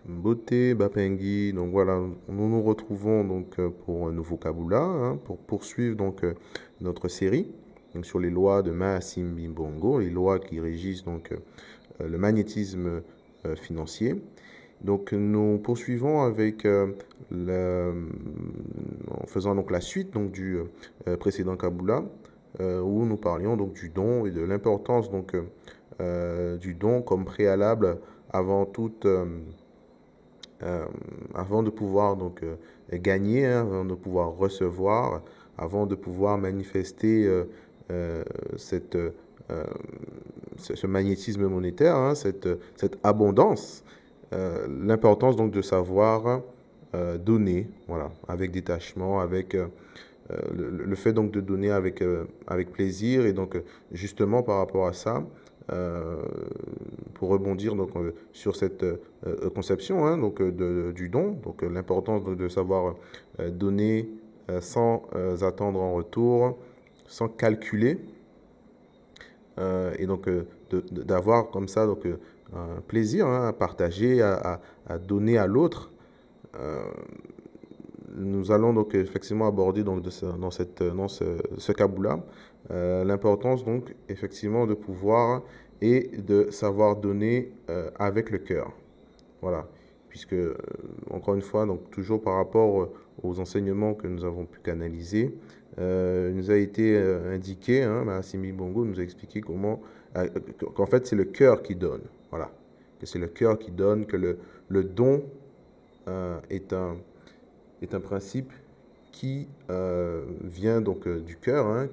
Beauté, Bapengi, donc voilà, nous nous retrouvons donc pour un nouveau Kabula, hein, pour poursuivre donc notre série donc, sur les lois de Maasim Bongo, les lois qui régissent donc le magnétisme financier. Donc nous poursuivons avec en faisant donc la suite donc du précédent Kabula, où nous parlions donc du don et de l'importance donc du don comme préalable avant toute euh, avant de pouvoir donc gagner, hein, avant de pouvoir recevoir, avant de pouvoir manifester euh, cette, ce magnétisme monétaire, hein, cette abondance, l'importance donc de savoir donner, voilà, avec détachement, avec le fait donc de donner avec plaisir et donc justement par rapport à ça, euh, pour rebondir donc sur cette conception hein, donc du don, donc l'importance de savoir donner sans attendre en retour, sans calculer et donc d'avoir comme ça donc un plaisir hein, à partager, à donner à l'autre. Euh, nous allons donc effectivement aborder donc dans ce cabou-là l'importance donc effectivement de pouvoir et de savoir donner avec le cœur. Voilà, puisque encore une fois donc toujours par rapport aux enseignements que nous avons pu canaliser, il nous a été indiqué, hein, Massimi Bongo nous a expliqué comment qu'en fait c'est le cœur qui donne. Voilà, que c'est le cœur qui donne, que le don est un principe qui vient donc du cœur, hein,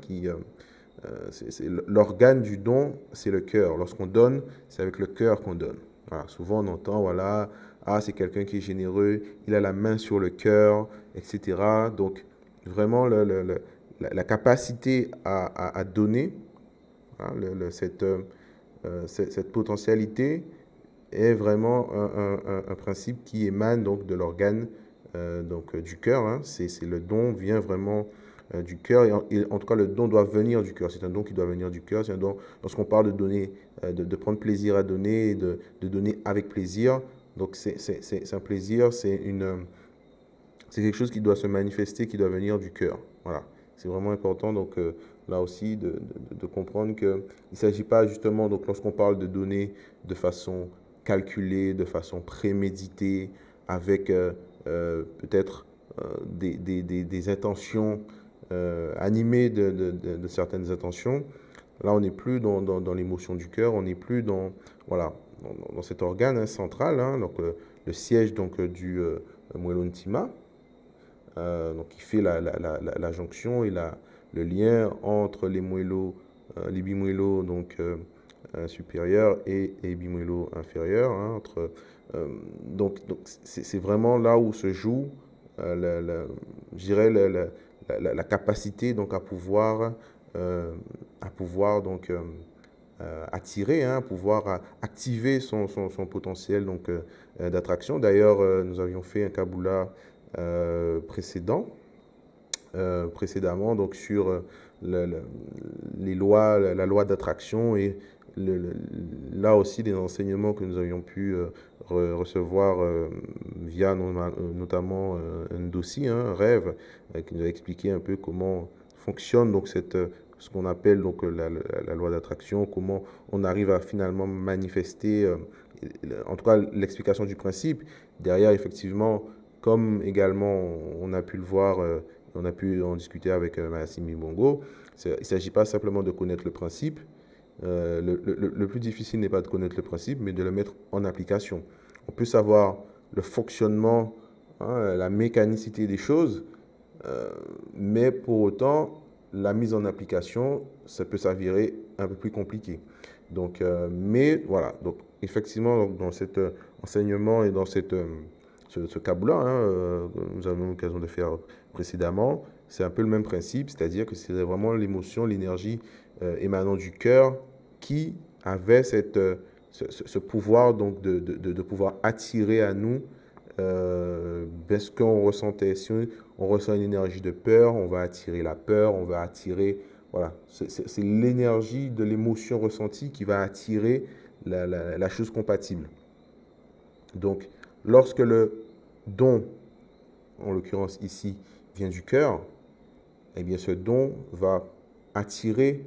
l'organe du don, c'est le cœur. Lorsqu'on donne, c'est avec le cœur qu'on donne. Voilà, souvent on entend, voilà, ah, c'est quelqu'un qui est généreux, il a la main sur le cœur, etc. Donc, vraiment, la capacité à donner, hein, cette potentialité est vraiment un principe qui émane donc de l'organe du cœur. Hein. Le don vient vraiment du cœur et en tout cas le don doit venir du cœur. C'est un don qui doit venir du cœur. C'est un don lorsqu'on parle de donner, de prendre plaisir à donner, de donner avec plaisir. Donc c'est un plaisir, c'est quelque chose qui doit se manifester, qui doit venir du cœur. Voilà. C'est vraiment important donc là aussi de comprendre qu'il ne s'agit pas justement donc lorsqu'on parle de donner de façon calculée, de façon préméditée, avec peut-être des intentions animées de certaines intentions. Là, on n'est plus dans l'émotion du cœur, on n'est plus voilà, dans cet organe hein, central, hein, donc le siège donc, du Mwelontima, donc qui fait la jonction et le lien entre les bimuélos donc, supérieurs et les bimuélos inférieurs. Hein, donc c'est vraiment là où se joue, je dirais, la capacité donc, à pouvoir donc, attirer, hein, pouvoir activer son potentiel donc d'attraction. D'ailleurs, nous avions fait un Kabula précédemment donc sur le, le, les lois, la loi d'attraction et là aussi des enseignements que nous avions pu recevoir via notamment un dossier, hein, un rêve, qui nous a expliqué un peu comment fonctionne donc ce qu'on appelle donc la loi d'attraction, comment on arrive à finalement manifester, en tout cas l'explication du principe. Derrière, effectivement, comme également on a pu le voir, on a pu en discuter avec Massimi Bongo, il ne s'agit pas simplement de connaître le principe. Le plus difficile n'est pas de connaître le principe, mais de le mettre en application. On peut savoir le fonctionnement, hein, la mécanicité des choses, mais pour autant, la mise en application, ça peut s'avérer un peu plus compliqué. Donc, mais voilà, donc effectivement, donc, dans cet enseignement et dans ce câble-là, hein, nous avons l'occasion de faire précédemment, c'est un peu le même principe, c'est-à-dire que c'est vraiment l'émotion, l'énergie émanant du cœur qui avait ce pouvoir donc de pouvoir attirer à nous ce qu'on ressentait. Si on ressent une énergie de peur, on va attirer la peur, on va attirer, voilà, c'est l'énergie de l'émotion ressentie qui va attirer la chose compatible. Donc, lorsque le don, en l'occurrence ici, vient du cœur, eh bien ce don va attirer,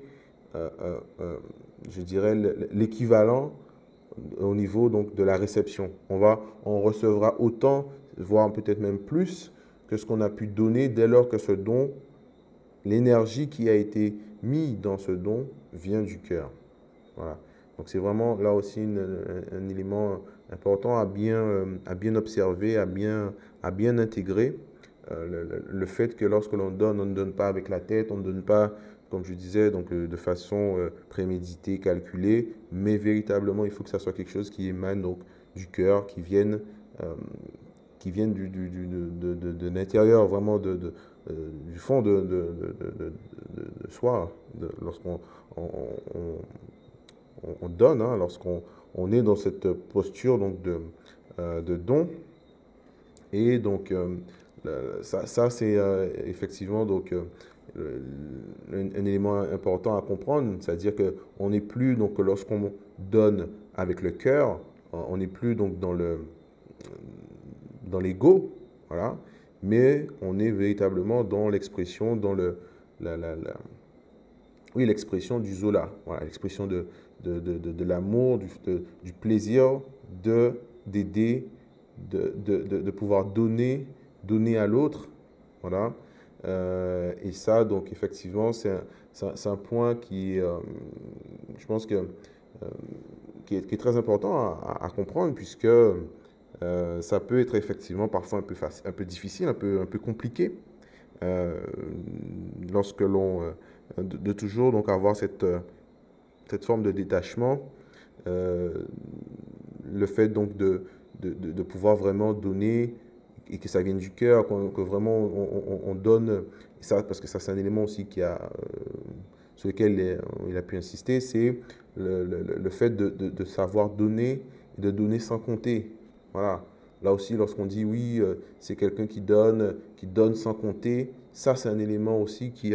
je dirais, l'équivalent au niveau donc, de la réception. On recevra autant, voire peut-être même plus, que ce qu'on a pu donner dès lors que ce don, l'énergie qui a été mise dans ce don vient du cœur. Voilà. Donc c'est vraiment là aussi un élément important à bien observer, à bien intégrer. Le fait que lorsque l'on donne, on ne donne pas avec la tête, on ne donne pas, comme je disais, donc, de façon préméditée, calculée, mais véritablement, il faut que ça soit quelque chose qui émane donc, du cœur, euh, qui vienne de l'intérieur, vraiment du fond de soi, lorsqu'on on donne, hein, lorsqu'on est dans cette posture donc, de don. Et donc, ça c'est effectivement donc, un élément important à comprendre, c'est-à-dire qu'on n'est plus, donc lorsqu'on donne avec le cœur, on n'est plus donc dans l'ego, voilà, mais on est véritablement dans l'expression, dans oui, l'expression du Zola, voilà, l'expression de l'amour, du plaisir d'aider, de pouvoir donner à l'autre. Voilà. Et ça, donc, effectivement, c'est un point je pense qui est très important à comprendre, puisque ça peut être effectivement parfois un peu difficile, un peu compliqué, euh, lorsque de toujours donc avoir cette forme de détachement, euh, le fait donc de pouvoir vraiment donner et que ça vienne du cœur, que vraiment on donne, ça, parce que ça c'est un élément aussi sur lequel il a pu insister, c'est le fait de savoir donner et de donner sans compter. Voilà. Là aussi, lorsqu'on dit oui, c'est quelqu'un qui donne sans compter, ça c'est un élément aussi qui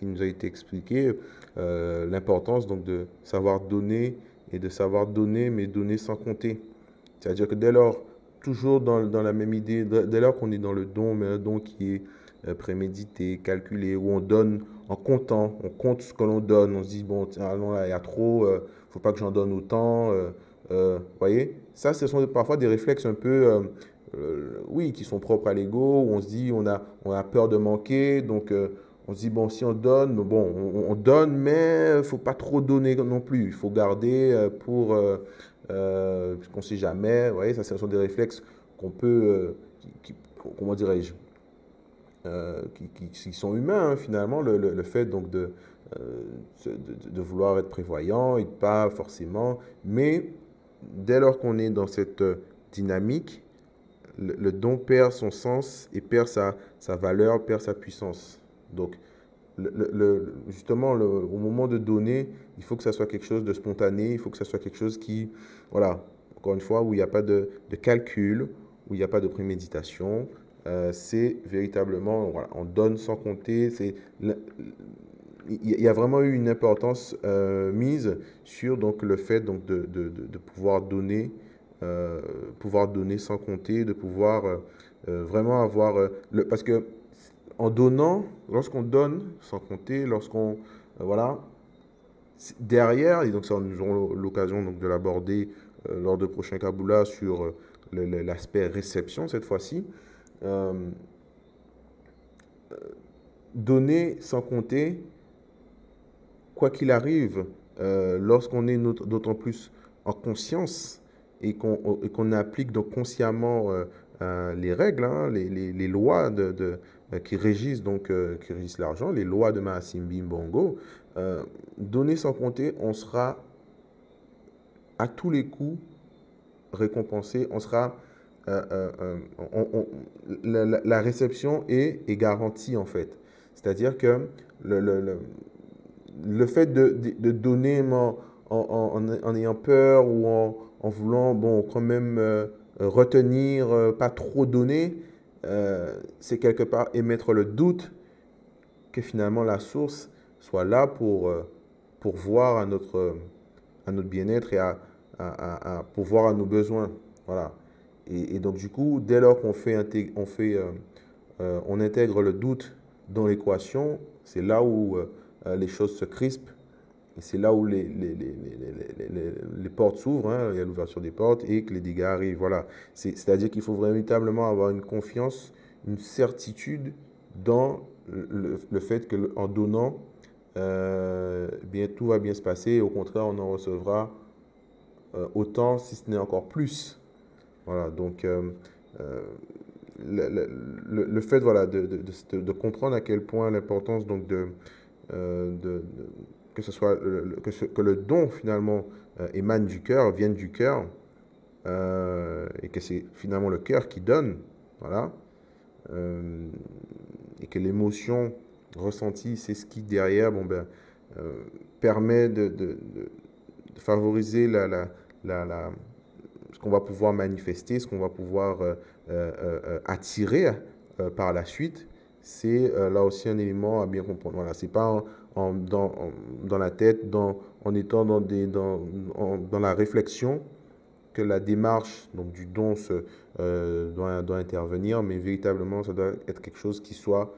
nous a été expliqué, l'importance donc de savoir donner et de savoir donner, mais donner sans compter. C'est-à-dire que dès lors, toujours dans la même idée, dès lors qu'on est dans le don, mais un don qui est prémédité, calculé, où on donne en comptant, on compte ce que l'on donne, on se dit, bon, tiens, non, là, il y a trop, faut pas que j'en donne autant. Voyez, ça, ce sont parfois des réflexes un peu, oui, qui sont propres à l'ego, où on se dit, on a peur de manquer, donc on se dit, bon, si on donne, bon, on donne, mais il faut pas trop donner non plus, il faut garder puisqu'on ne sait jamais. Vous voyez, ça, ce sont des réflexes qu'on peut, comment dirais-je, qui sont humains, hein, finalement, le fait donc euh, de vouloir être prévoyant et pas forcément. Mais dès lors qu'on est dans cette dynamique, le don perd son sens et perd sa valeur, perd sa puissance. Donc, justement, au moment de donner, il faut que ça soit quelque chose de spontané, il faut que ça soit quelque chose qui, voilà, encore une fois, où il n'y a pas de calcul, où il n'y a pas de préméditation. C'est véritablement, voilà, on donne sans compter. Il y a vraiment eu une importance mise sur donc, le fait donc, de pouvoir donner sans compter, de pouvoir vraiment avoir... parce que en donnant, lorsqu'on donne sans compter, voilà, derrière, et donc ça nous aurons l'occasion donc de l'aborder lors de prochains Kabbalah sur l'aspect réception cette fois-ci, euh, donner sans compter, quoi qu'il arrive, lorsqu'on est d'autant plus en conscience et qu'on applique donc consciemment les règles, hein, les lois qui régissent l'argent, les lois de Maasim Bongo, donner sans compter, on sera à tous les coups récompensé, on sera la réception est garantie en fait. C'est-à-dire que le, le, le, le fait de donner en ayant peur ou en voulant, bon, quand même retenir, pas trop donner, c'est quelque part émettre le doute que finalement la source soit là pour voir à notre bien-être et à pourvoir à nos besoins. Voilà. Et donc, du coup, dès lors qu'on on intègre le doute dans l'équation, c'est là où les choses se crispent. Et c'est là où les portes s'ouvrent, hein, il y a l'ouverture des portes et que les dégâts arrivent. Voilà. C'est-à-dire qu'il faut véritablement avoir une confiance, une certitude dans le fait qu'en donnant, bien, tout va bien se passer. Et au contraire, on en recevra autant, si ce n'est encore plus. Voilà. Donc, euh, le fait voilà, de comprendre à quel point l'importance donc que ce soit que le don finalement émane du cœur, vienne du cœur, et que c'est finalement le cœur qui donne, voilà, euh, et que l'émotion ressentie, c'est ce qui derrière, bon ben, euh, permet de favoriser ce qu'on va pouvoir manifester, ce qu'on va pouvoir attirer par la suite. C'est là aussi un élément à bien comprendre. Voilà, c'est pas dans la tête, en étant dans la réflexion que la démarche donc, du don doit intervenir, mais véritablement, ça doit être quelque chose qui soit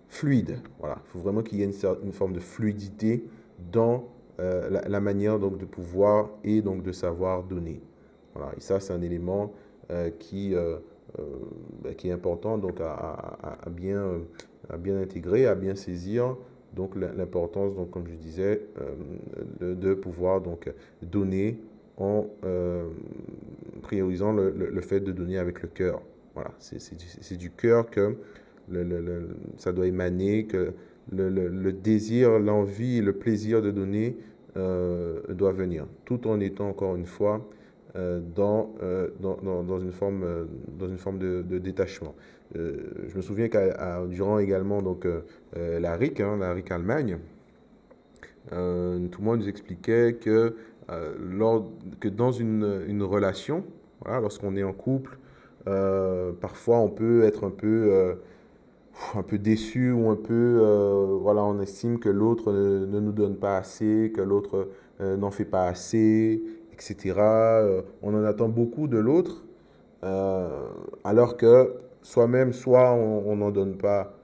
fluide. Voilà, il faut vraiment qu'il y ait une forme de fluidité dans la manière donc, de pouvoir et donc de savoir donner. Voilà, et ça, c'est un élément euh, qui est important donc, à bien intégrer, à bien saisir. Donc l'importance, donc, comme je disais, de pouvoir donc, donner en priorisant le fait de donner avec le cœur. Voilà, c'est du cœur que ça doit émaner, que le désir, l'envie, le plaisir de donner doit venir, tout en étant encore une fois dans une forme de détachement. Je me souviens durant également donc, la RIC, hein, la RIC Allemagne, tout le monde nous expliquait que dans une relation, voilà, lorsqu'on est en couple, parfois on peut être un peu déçu ou voilà, on estime que l'autre ne nous donne pas assez, que l'autre n'en fait pas assez, etc. On en attend beaucoup de l'autre, euh, alors que soi-même, soit on n'en donne pas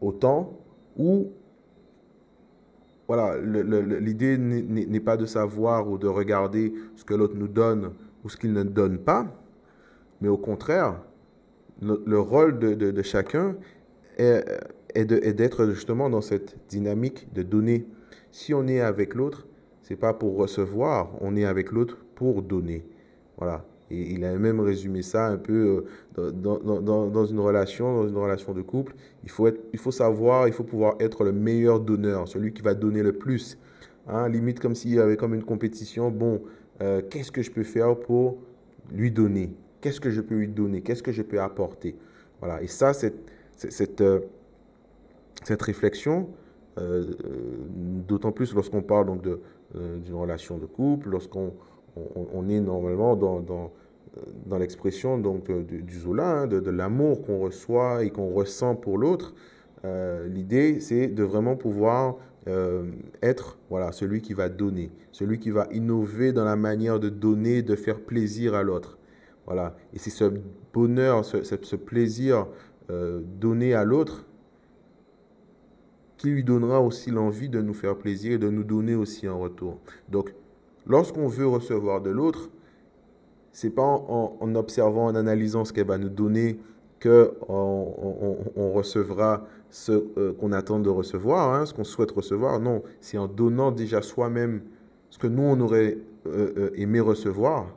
autant, ou voilà, l'idée n'est pas de savoir ou de regarder ce que l'autre nous donne ou ce qu'il ne donne pas, mais au contraire, le rôle de chacun est, est d'être justement dans cette dynamique de donner. Si on est avec l'autre, c'est pas pour recevoir, on est avec l'autre pour donner. Voilà. Et il a même résumé ça un peu dans une relation de couple. Il faut savoir, il faut pouvoir être le meilleur donneur, celui qui va donner le plus. Hein, limite comme s'il y avait comme une compétition. Bon, qu'est-ce que je peux faire pour lui donner? Qu'est-ce que je peux lui donner? Qu'est-ce que je peux apporter? Voilà. Et ça, cette, euh, cette réflexion, d'autant plus lorsqu'on parle donc d'une relation de couple, lorsqu'on on est normalement dans l'expression donc du Zola, hein, de l'amour qu'on reçoit et qu'on ressent pour l'autre. L'idée, c'est de vraiment pouvoir être voilà, celui qui va donner, celui qui va innover dans la manière de donner, de faire plaisir à l'autre. Voilà. Et c'est ce bonheur, ce plaisir donné à l'autre qui lui donnera aussi l'envie de nous faire plaisir et de nous donner aussi en retour. Donc, lorsqu'on veut recevoir de l'autre, c'est pas en observant, en analysant ce qu'elle va nous donner que on recevra ce qu'on attend de recevoir, hein, ce qu'on souhaite recevoir. Non, c'est en donnant déjà soi-même ce que nous, on aurait aimé recevoir,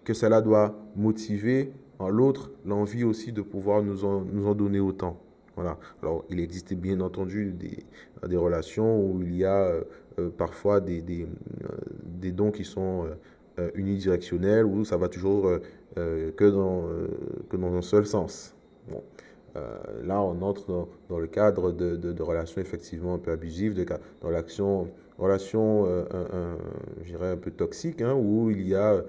que cela doit motiver en l'autre l'envie aussi de pouvoir nous en donner autant. Voilà. Alors, il existe bien entendu des relations où il y a parfois des dons qui sont unidirectionnels, où ça va toujours que dans un seul sens. Bon. Là, on entre dans le cadre de relations effectivement un peu abusives, dans relation je dirais un peu toxique, hein, où il y a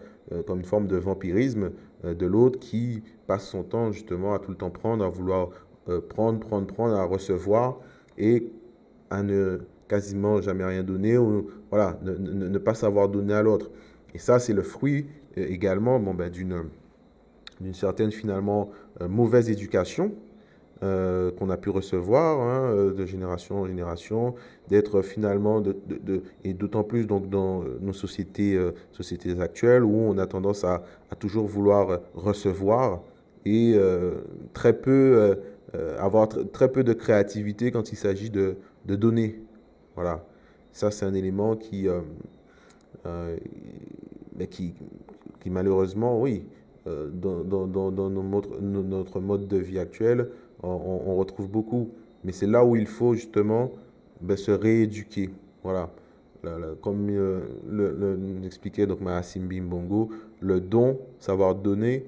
comme une forme de vampirisme de l'autre qui passe son temps justement à tout le temps prendre, à vouloir prendre, à recevoir et à ne quasiment jamais rien donner ou voilà, ne pas savoir donner à l'autre. Et ça, c'est le fruit également bon, ben, d'une certaine finalement mauvaise éducation qu'on a pu recevoir hein, de génération en génération, d'être finalement, et d'autant plus donc dans nos sociétés actuelles où on a tendance à toujours vouloir recevoir et avoir très peu de créativité quand il s'agit de donner. Voilà, ça c'est un élément euh, mais qui malheureusement, oui, dans notre mode de vie actuel, on retrouve beaucoup. Mais c'est là où il faut justement ben, se rééduquer. Voilà. Comme nous expliquait donc Mahassim Bimbongo, le don, savoir donner,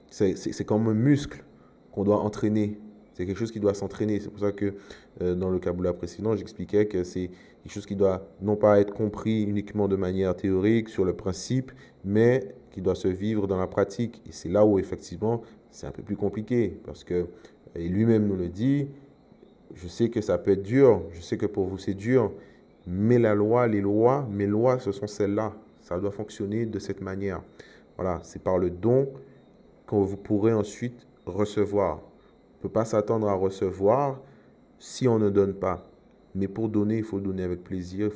c'est comme un muscle qu'on doit entraîner. C'est quelque chose qui doit s'entraîner. C'est pour ça que dans le Kabbalah précédent, j'expliquais que c'est quelque chose qui doit non pas être compris uniquement de manière théorique sur le principe, mais qui doit se vivre dans la pratique. Et c'est là où effectivement c'est un peu plus compliqué parce que et lui-même nous le dit. Je sais que ça peut être dur, je sais que pour vous c'est dur, mais mes lois, ce sont celles-là. Ça doit fonctionner de cette manière. Voilà, c'est par le don que vous pourrez ensuite recevoir. On ne peut pas s'attendre à recevoir si on ne donne pas. Mais pour donner, il faut donner avec plaisir,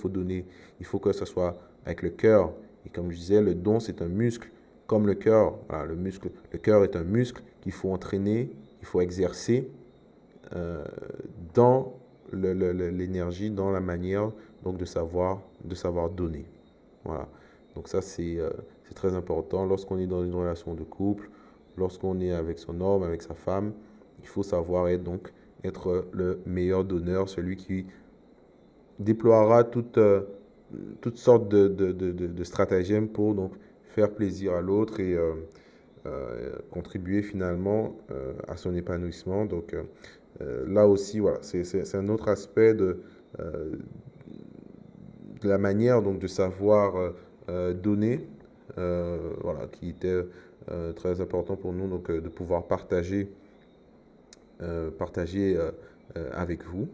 il faut que ce soit avec le cœur. Et comme je disais, le don, c'est un muscle, comme le cœur. Voilà, le cœur est un muscle qu'il faut entraîner, qu'il faut exercer dans l'énergie, dans la manière donc de savoir donner. Voilà. Donc ça, c'est très important. Lorsqu'on est dans une relation de couple, lorsqu'on est avec son homme, avec sa femme, il faut savoir être le meilleur donneur, celui qui déploiera toutes sortes de stratagèmes pour donc faire plaisir à l'autre et contribuer finalement à son épanouissement. Donc là aussi, voilà, c'est un autre aspect de la manière donc de savoir donner, voilà, qui était très important pour nous donc de pouvoir partager avec vous.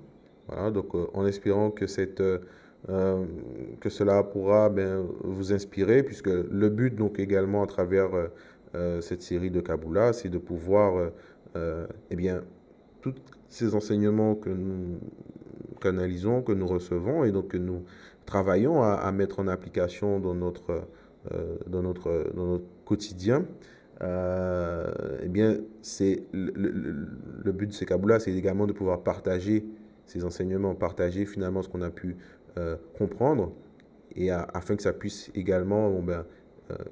Voilà, donc en espérant que cela pourra ben, vous inspirer, puisque le but donc également à travers cette série de Kabbalah, c'est de pouvoir eh bien, tous ces enseignements que nous canalisons, que nous recevons et donc que nous travaillons à mettre en application dans notre quotidien, eh bien, c'est le but de ces Kabbalah, c'est également de pouvoir partager ces enseignements, partager finalement ce qu'on a pu comprendre et afin que ça puisse également bon, ben,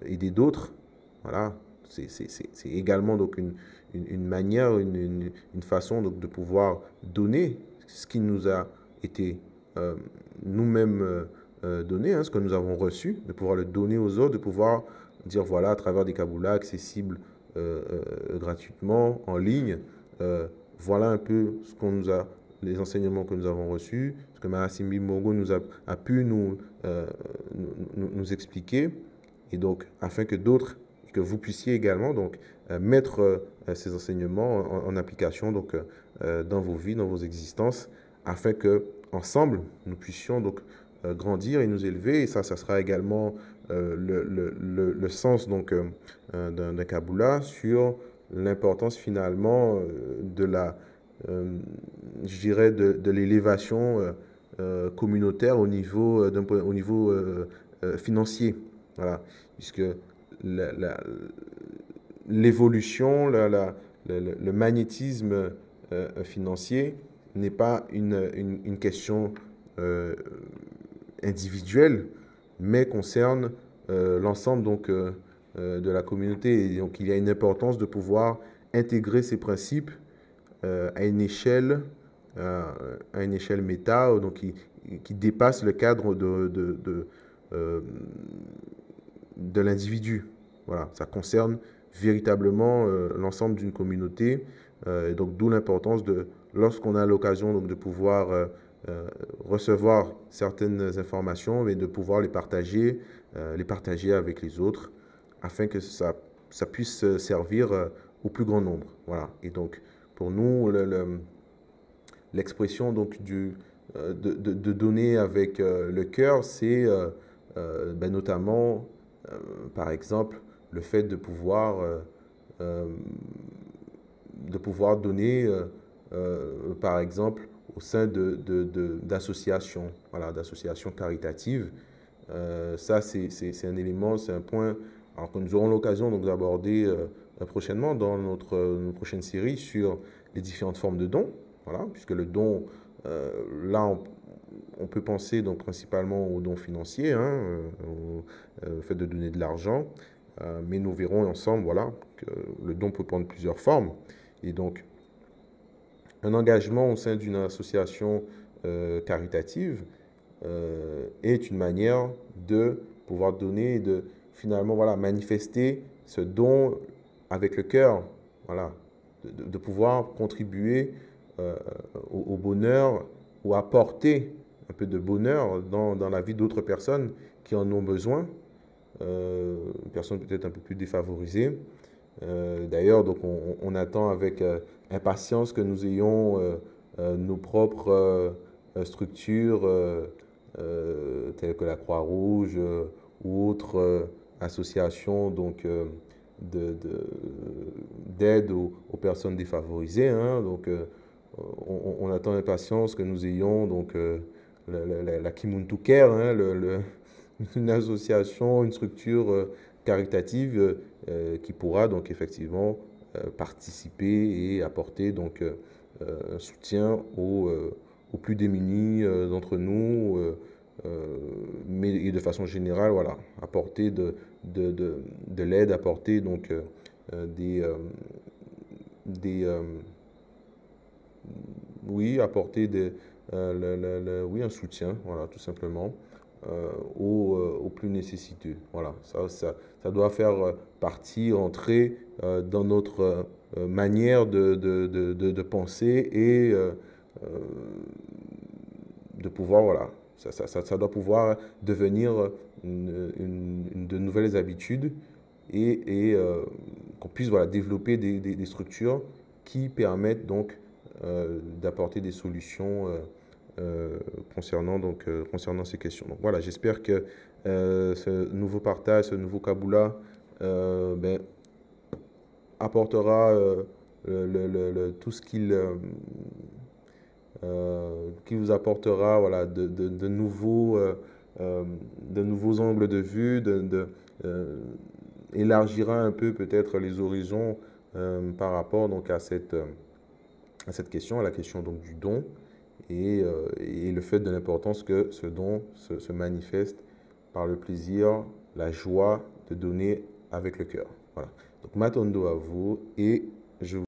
aider d'autres. Voilà, c'est également donc une manière, une façon donc, de pouvoir donner ce qui nous a été nous-mêmes donné, hein, ce que nous avons reçu, de pouvoir le donner aux autres, de pouvoir dire voilà, à travers des Kabbalah accessibles gratuitement, en ligne, voilà un peu ce qu'on nous a, les enseignements que nous avons reçus, ce que Mahassim Bimbogo a pu nous expliquer, et donc afin que d'autres, que vous puissiez également donc mettre ces enseignements en application donc dans vos vies, dans vos existences, afin que ensemble nous puissions donc grandir et nous élever. Et ça sera également le sens donc d'un Kabbalah sur l'importance finalement je dirais de l'élévation communautaire au niveau financier. Voilà, puisque l'évolution, le magnétisme financier n'est pas une question individuelle, mais concerne l'ensemble donc de la communauté. Et donc il y a une importance de pouvoir intégrer ces principes à une échelle méta, donc qui dépasse le cadre de l'individu. Voilà, ça concerne véritablement l'ensemble d'une communauté. Et donc d'où l'importance lorsqu'on a l'occasion donc de pouvoir recevoir certaines informations et de pouvoir les partager avec les autres afin que ça puisse servir au plus grand nombre. Voilà. Et donc pour nous, l'expression donc de donner avec le cœur, c'est ben notamment, par exemple, le fait euh, de pouvoir donner, par exemple, au sein d'associations, voilà, d'associations caritatives. Ça, c'est un élément, c'est un point alors, que nous aurons l'occasion donc d'aborder prochainement dans notre prochaine série sur les différentes formes de dons. Voilà, puisque le don, là, on peut penser donc principalement aux dons financiers, hein, au fait de donner de l'argent, mais nous verrons ensemble, voilà, que le don peut prendre plusieurs formes. Et donc, un engagement au sein d'une association caritative est une manière de pouvoir donner et de finalement voilà, manifester ce don avec le cœur, voilà, de pouvoir contribuer au bonheur ou apporter un peu de bonheur dans la vie d'autres personnes qui en ont besoin, personnes peut-être un peu plus défavorisées. D'ailleurs, donc on attend avec impatience que nous ayons nos propres structures telles que la Croix-Rouge ou autres associations donc d'aide aux personnes défavorisées, hein. Donc on attend impatience que nous ayons donc la Kimuntu Care, hein, une association, une structure caritative qui pourra donc effectivement participer et apporter donc un soutien aux plus démunis d'entre nous, mais et de façon générale, voilà, apporter de l'aide, apporter donc des oui, apporter oui, un soutien, voilà, tout simplement, aux plus nécessiteux. Voilà, ça doit faire partie, entrer dans notre manière de penser et de pouvoir, voilà, ça doit pouvoir devenir de nouvelles habitudes et qu'on puisse voilà, développer des structures qui permettent donc d'apporter des solutions concernant, concernant ces questions. Donc voilà, j'espère que ce nouveau partage, ce nouveau Kaboula ben, apportera tout ce qui vous apportera voilà, de nouveaux angles de vue, élargira un peu peut-être les horizons par rapport donc, à cette question, à la question donc, du don et le fait de l'importance que ce don se manifeste par le plaisir, la joie de donner avec le cœur. Voilà. Donc, Matondo à vous et je vous